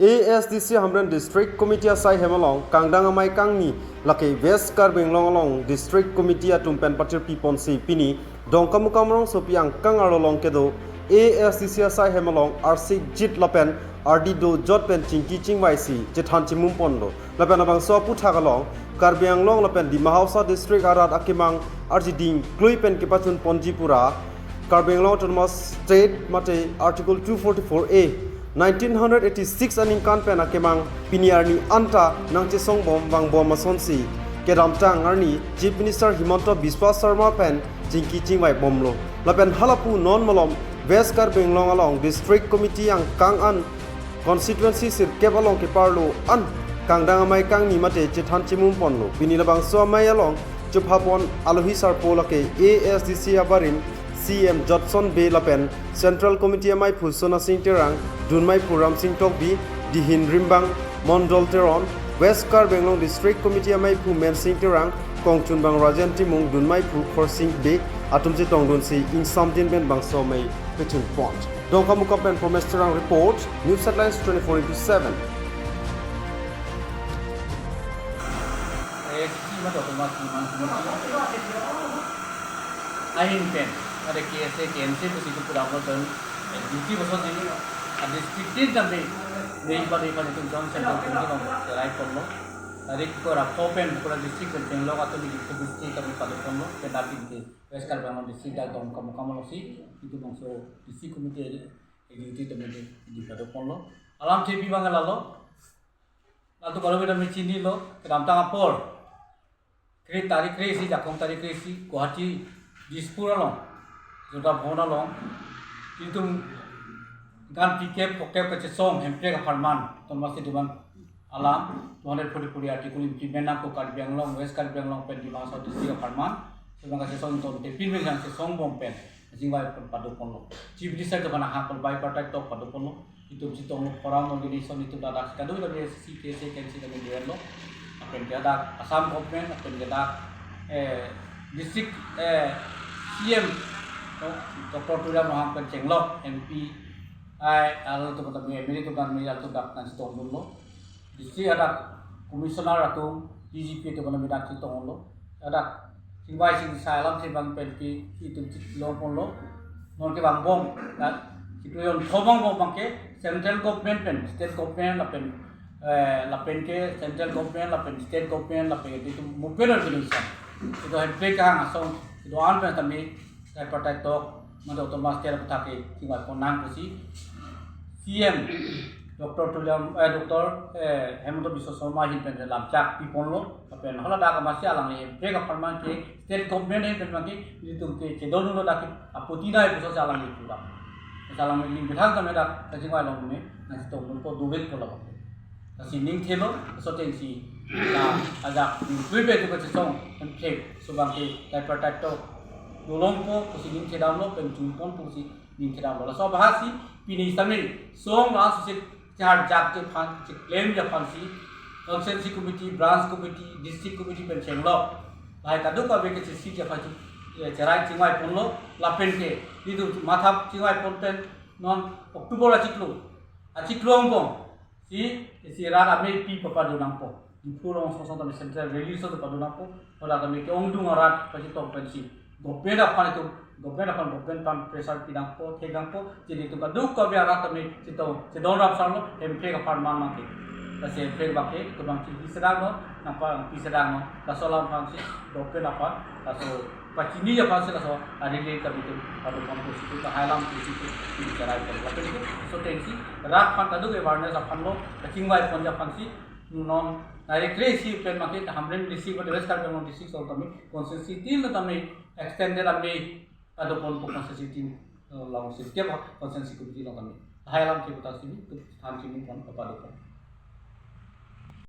ASDC Hamren District Committee asai hemalong Kangdang Amai Kangni laki West Karbeng long District Committee atumpen patir pipon si pini dongkamukamrong sopiang kangarolong kedo ASDC asai hemalong RC jit lapen RD do jot pen chingki chingwai si jethan chimum pondo lapen abang so puthagalong Karbeng long lapen di Mahausa District arat akimang RG ding klui pen kipachun ponjipura Karbeng long autonomous state mate article 244A 1986 aning kan pena kemang piniarni anta nang chesong bom bang bom masonsi kedam tang arni chief minister Himanta Biswa Sharma pen jingki chingwai bomlo lapen halapu non malom West Karbeng long along district committee ang kang an constituency sir kep along ke parlo an Kangdang Amai Kangni mate chethan chimum ponlo pinilabang so amai along chuphapon alohi sarpola ke ASDC abarin CM Johnson Bay Lapen Central Committee Amai Phulsona Singh Terang Dunmai Puram Singh Tokbi Dihin Rimbang Mondol Teron West Karbeng long District Committee Amai Phu Men Singh Terang Kongchun Bang Rajan Timung Dunmai Phu for Singh Bay Atumsi Tongdun Si In Samtin Ben Bang Somai Petun Pont Dongkamuka Ben from Terang Report News Headlines 24/7 Ahin pen ada KNC begitu perawatan duty bosot ini ada district sampai dari pada itu jam central committee serai kono dari ko rapo pen ko district pen lo atau di district kami pada kono kedapi ke West Karbeng district dong kamu si itu bangso district committee duty temen di pada kono alam cepi bangal lalu kalau kita mencini lo kedam tang apol kri tarik kresi jakong tarik kresi Guwahati Dispura long, jodoh bona long, itu kan pikir pokok kecesong, hempel kefarman, termasuk di mana alam, tuhan puri artikel implement aku Karbeng long, West Karbeng long pen di masa di sini kefarman, sebab kecesong itu implement yang kecesong bompen, sehingga padu pono. Chief minister itu kan hak perbaik partai tok padu pono, itu situ orang organisasi itu dah kado dari CKC dari dia lo, apa yang dia ada Assam government, apa yang dia ada district CM Dr. Tulia Mohang Pencenglok MP lalu tu kata MLA tu kan melihat tu dak nasi tonggung lo di sini ada komisioner atau DGP tu kan melihat tu tonggung lo ada singwai sing salam sing bang penpi itu lo pun lo non ke bang bom kan itu yang thobang bom bang ke central government pen state government lapen ke central government lapen state government lapen itu mungkin organisasi itu hampir kang asong doan pen kami saya partai tok mana otomatis kita pakai tinggal konang kusi CM Dr. Himanta Biswa Sharma hin pen dalam cak pipon lo pen hala dak masih alang ni pega farman ke state government hin pen maki itu ke cedon lo dak apoti dai bisa alang itu dak salam ini bilang kami dak kajingwai lo ni nasi tok lo duit ko lo nasi ning thelo sotensi na ajak duit itu kecesong hempek subang ke tai partai tok dolong po kusi thedam lo penjung pon kusi thedam lo so bahasi pini samil song la susit char jak je phan claim ja phan si constituency committee branch committee district committee pen cheng lo lai kadu ka be ke si ja phan cherai chingwai pon lo lapen ke itu mathap chingwai pon pen non Oktober achiklo bom si ra ame pi papa do nampo di purong sosong tami central release to padu nampo ora kami ke ongdung arat pasi tong pensi government government pan pressure pinangpo thegangpo jadi itu kaduk ka biara tami sidon rap sarlo MP ka parman maki kasi MP bake to bang ci sedang no napa sedang no kasolam fansi government apa kaso pacini ya fansi kaso adile ka bitu padu kampo situ ka halam situ di cerai ko lapen itu so tensi rat pan kaduk awareness apan lo kacingwai ponja fansi non directly si pen maki hamren receive West Karbeng district so kami constituency tin kami extended kami ada pon constituency langsung setiap constituency committee kami hayalam kita sini tu tham sini pon kepada